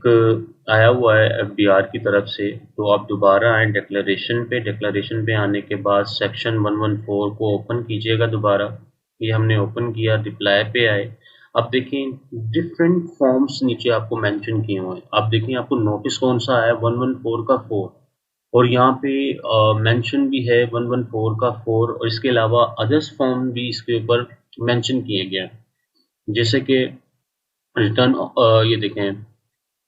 एक आया हुआ है एफडीआर की तरफ से, तो आप दोबारा आए डिक्लेरेशन पे आने के बाद सेक्शन 114 को ओपन कीजिएगा दोबारा। ये हमने ओपन किया, रिप्लाई पे आए। अब देखें डिफरेंट फॉर्म्स नीचे आपको मेंशन किए हुए हैं। आप देखें आपको नोटिस कौन सा आया, 114 का 4, और यहाँ पे मेंशन भी है 114 का 4, और इसके अलावा अदर्स फॉर्म भी इसके ऊपर मेंशन किए गए हैं, जैसे कि रिटर्न, ये देखें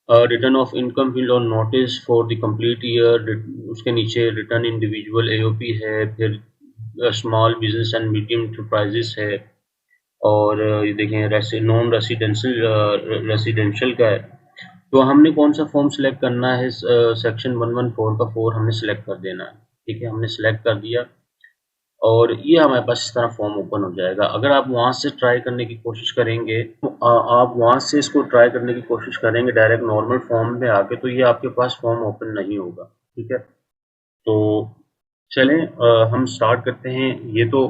रिटर्न ऑफ इनकम बिल और notice for the complete year, उसके नीचे रिटर्न इंडिविजुअल एओपी है, फिर small business and medium enterprises है, और ये देखें नॉन रेसिडेंशियल का है। तो हमने कौन सा फॉर्म सिलेक्ट करना है, सेक्शन 114 का 4 हमने सिलेक्ट कर देना है। ठीक है, हमने सिलेक्ट कर दिया और ये हमारे पास इस तरह फॉर्म ओपन हो जाएगा। अगर आप वहाँ से ट्राई करने की कोशिश करेंगे तो आप वहाँ से इसको ट्राई करने की कोशिश करेंगे डायरेक्ट नॉर्मल फॉर्म में आके, तो ये आपके पास फॉर्म ओपन नहीं होगा। ठीक है, तो चलें हम स्टार्ट करते हैं। ये तो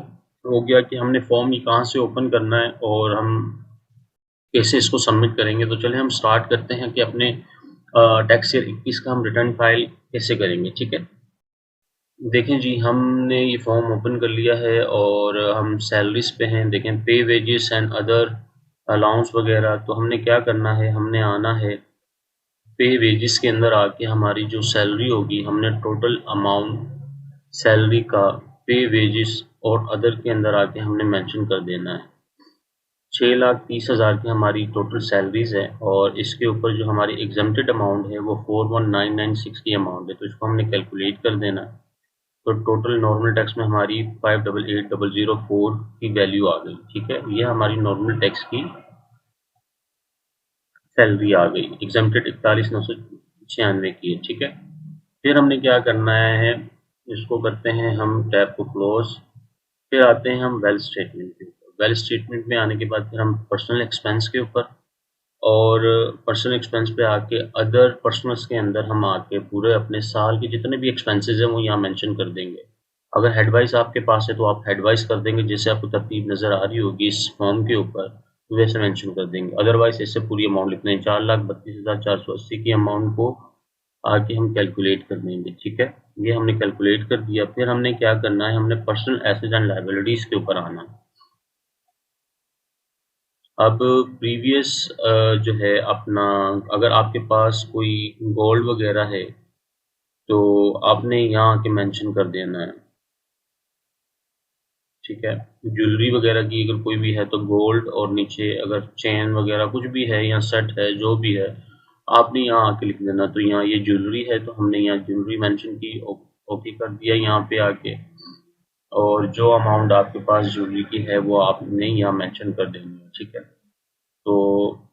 हो गया कि हमने फॉर्म ये कहाँ से ओपन करना है और हम कैसे इसको सबमिट करेंगे। तो चलें हम स्टार्ट करते हैं कि अपने टैक्स ईयर 21 का हम रिटर्न फाइल कैसे करेंगे। ठीक है, देखें जी, हमने ये फॉर्म ओपन कर लिया है और हम सैलरीज पे हैं। देखें पे वेजेस एंड अदर अलाउंस वगैरह। तो हमने क्या करना है, हमने आना है पे वेजेस के अंदर आके हमारी जो सैलरी होगी, हमने टोटल अमाउंट सैलरी का पे वेजेस और अदर के अंदर आके हमने मेंशन कर देना है। 6,30,000 की हमारी टोटल सैलरीज है और इसके ऊपर जो हमारी एग्जम्प्टेड अमाउंट है वो 41,996 की अमाउंट है, तो इसको हमने कैलकुलेट कर देना है। तो टोटल नॉर्मल टैक्स में हमारी 588,004 की वैल्यू आ गई। ठीक है, ये हमारी नॉर्मल टैक्स की सैलरी आ गई, एग्जम्प्टेड 41,996 की है। ठीक है, फिर हमने क्या करना है, इसको करते हैं हम टैब को क्लोज। फिर आते हैं हम वेल स्टेटमेंट के ऊपर। वेल स्टेटमेंट में आने के बाद फिर हम पर्सनल एक्सपेंस के ऊपर, और पर्सनल एक्सपेंस पे आके अदर पर्सनल्स के अंदर हम आके पूरे अपने साल के जितने भी एक्सपेंसेस हैं वो यहाँ मेंशन कर देंगे। अगर हेडवाइस आपके पास है तो आप हेडवाइस कर देंगे, जैसे आपको तरतीब नज़र आ रही होगी इस फॉर्म के ऊपर, तो वैसे मेंशन कर देंगे। अदरवाइज इससे पूरी अमाउंट लिखते हैं, 4,32,480 की अमाउंट को आके हम कैलकुलेट कर देंगे। ठीक है, ये हमने कैलकुलेट कर दिया। फिर हमने क्या करना है, हमने पर्सनल एसेट एंड लायबिलिटीज़ के ऊपर आना है। अब प्रीवियस जो है अपना, अगर आपके पास कोई गोल्ड वगैरह है तो आपने यहाँ आके मेंशन कर देना है। ठीक है, ज्वेलरी वगैरह की अगर कोई भी है तो गोल्ड, और नीचे अगर चेन वगैरह कुछ भी है या सेट है जो भी है, आपने यहाँ आके लिख देना। तो यहाँ ये ज्वेलरी है तो हमने यहाँ ज्वेलरी मेंशन की, ओके कर दिया यहाँ पे आके, और जो अमाउंट आपके पास ज्वेलरी की है वो आपने यहाँ मेंशन कर देनी है। ठीक है, तो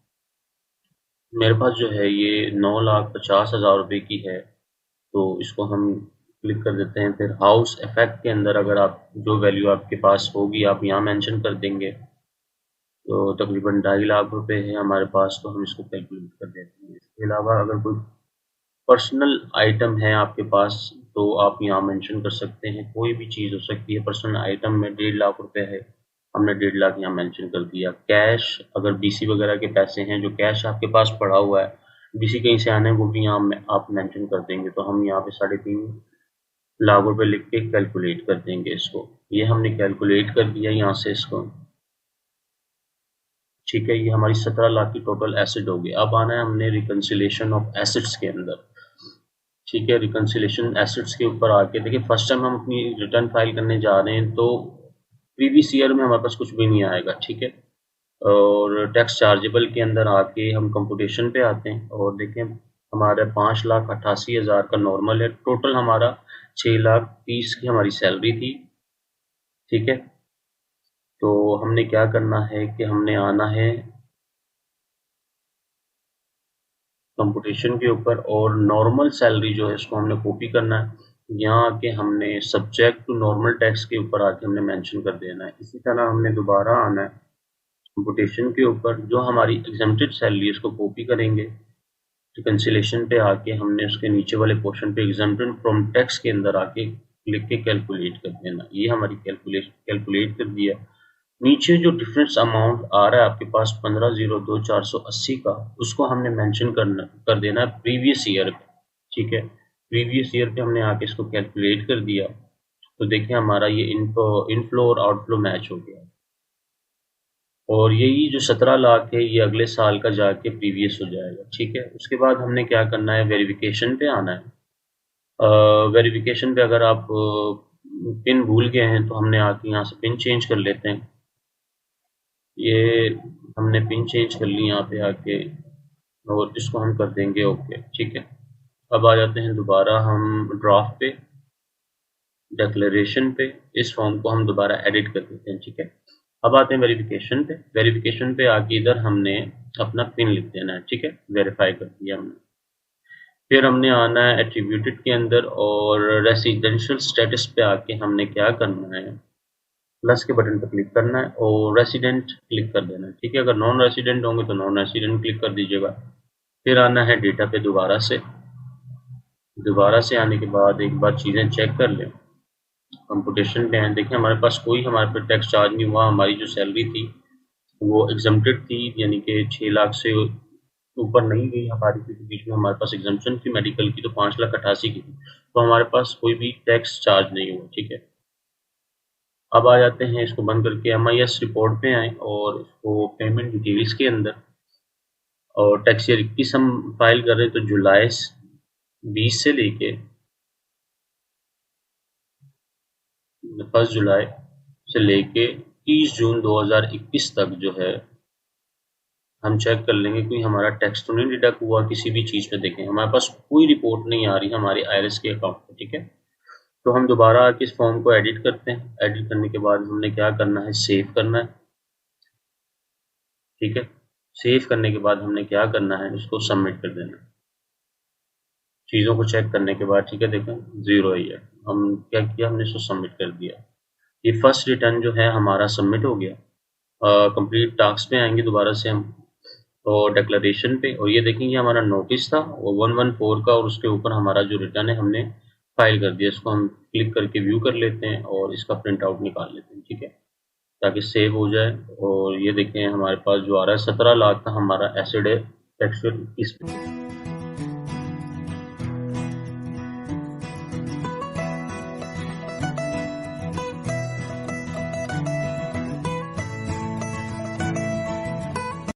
मेरे पास जो है ये 9,50,000 रुपये की है, तो इसको हम क्लिक कर देते हैं। फिर हाउस इफेक्ट के अंदर अगर आप जो वैल्यू आपके पास होगी आप यहाँ मेंशन कर देंगे। तो तकरीबन 2.5 लाख रुपए है हमारे पास, तो हम इसको कैलकुलेट कर देते हैं। इसके अलावा अगर कोई पर्सनल आइटम है आपके पास तो आप यहाँ मेंशन कर सकते हैं, कोई भी चीज़ हो सकती है। पर्सनल आइटम में 1.5 लाख रुपए है, हमने 1.5 लाख यहाँ मेंशन कर दिया। कैश, अगर बीसी वगैरह के पैसे हैं, जो कैश आपके पास पड़ा हुआ है, बीसी कहीं से आने वो भी यहाँ आप मेंशन कर देंगे। तो हम यहाँ पे 3.5 लाख रुपए लिख के कैलकुलेट कर देंगे इसको। ये हमने कैलकुलेट कर दिया यहाँ से इसको। ठीक है, ये हमारी 17 लाख की टोटल एसेट होगी। अब आना है हमने रिकंसिलेशन ऑफ एसेट्स के अंदर। ठीक है, रिकंसिलेशन एसेट्स के ऊपर आके देखिए, फर्स्ट टाइम हम अपनी रिटर्न फाइल करने जा रहे हैं तो प्रीवियस ईयर में हमारे पास कुछ भी नहीं आएगा। ठीक है, और टैक्स चार्जेबल के अंदर आके हम कंप्यूटेशन पे आते हैं और देखें हमारा 5,88,000 का नॉर्मल है, टोटल हमारा 6,30,000 की हमारी सैलरी थी। ठीक है, तो हमने क्या करना है कि हमने आना है कंप्यूटेशन के ऊपर, और नॉर्मल सैलरी जो है इसको हमने कॉपी करना है। यहाँ आके हमने सब्जेक्ट टू नॉर्मल टैक्स के ऊपर आके हमने मेंशन कर देना है। इसी तरह हमने दोबारा आना है कंप्यूटेशन के ऊपर, जो हमारी एग्जम्प्टेड सैलरी है उसको कॉपी करेंगे। रिकंसिलेशन पे आके हमने उसके नीचे वाले पोर्शन पे एग्जम्प्टेड फ्रॉम टैक्स के अंदर आके लिख के कैलकुलेट कर देना। ये हमारी कैलकुलेट कर दिया। नीचे जो डिफरेंस अमाउंट आ रहा है आपके पास 15,02,480 का, उसको हमने मेंशन कर देना है प्रीवियस ईयर पे। ठीक है, प्रीवियस ईयर पे हमने आके इसको कैलकुलेट कर दिया, तो देखिए हमारा ये इनफ्लो और आउटफ्लो मैच हो गया। और यही जो 17 लाख है ये अगले साल का जाके प्रीवियस हो जाएगा। ठीक है, उसके बाद हमने क्या करना है, वेरिफिकेशन पे आना है। वेरिफिकेशन पे अगर आप पिन भूल गए हैं तो हमने आके यहाँ से पिन चेंज कर लेते हैं। ये हमने पिन चेंज कर ली यहाँ पे आके, और इसको हम कर देंगे ओके। ठीक है, अब आ जाते हैं दोबारा हम ड्राफ्ट पे, डिक्लेरेशन पे, इस फॉर्म को हम दोबारा एडिट कर देते हैं। ठीक है, अब आते हैं वेरिफिकेशन पे। वेरिफिकेशन पे आके इधर हमने अपना पिन लिख देना है। ठीक है, वेरीफाई कर दिया हमने। फिर हमने आना है एट्रीब्यूटेड के अंदर, और रेसिडेंशियल स्टेटस पे आके हमने क्या करना है, प्लस के बटन पर क्लिक करना है और रेसिडेंट क्लिक कर देना है। ठीक है, अगर नॉन रेसिडेंट होंगे तो नॉन रेसिडेंट क्लिक कर दीजिएगा। फिर आना है डेटा पे दोबारा से। दोबारा से आने के बाद एक बार चीज़ें चेक कर लें, कंप्यूटेशन पे हैं। देखिए हमारे पास हमारे पे टैक्स चार्ज नहीं हुआ। हमारी जो सैलरी थी वो एग्जम्प्टेड थी, यानी कि 6 लाख से ऊपर नहीं गई हमारी, क्योंकि बीच में हमारे पास एग्जम्पशन थी मेडिकल की, तो 5,88,000 की थी, तो हमारे पास कोई भी टैक्स चार्ज नहीं हुआ। ठीक है, अब आ जाते हैं, इसको बंद करके MIS रिपोर्ट पे आए और इसको पेमेंट डिटेल्स के अंदर, और टैक्स ईयर 21 हम फाइल कर रहे हैं, तो जुलाई 20 से लेके 1 जुलाई से लेके 30 जून 2021 तक जो है हम चेक कर लेंगे कोई हमारा टैक्स तो नहीं डिडक्ट हुआ किसी भी चीज़ पे। देखें हमारे पास कोई रिपोर्ट नहीं आ रही हमारी IRS के अकाउंट पे। ठीक है, तो हम दोबारा आके इस फॉर्म को एडिट करते हैं। एडिट करने के बाद हमने क्या करना है, सेव करना है। ठीक है, सेव करने के बाद हमने क्या करना है, इसको सबमिट कर देना है। चीज़ों को चेक करने के बाद, ठीक है, देखें 0 ही है। हम क्या किया, हमने इसको सबमिट कर दिया। ये फर्स्ट रिटर्न जो है हमारा सबमिट हो गया। कंप्लीट टास्क पे आएंगे दोबारा से हम, और डिक्लेरेशन पे, और ये देखेंगे हमारा नोटिस था वो 114 का, और उसके ऊपर हमारा जो रिटर्न है हमने फाइल कर दिया। इसको हम क्लिक करके व्यू कर लेते हैं और इसका प्रिंट आउट निकाल लेते हैं। ठीक है, ताकि सेव हो जाए। और ये देखें हमारे पास जो आ रहा है 17 लाख का हमारा एसिड है टैक्स।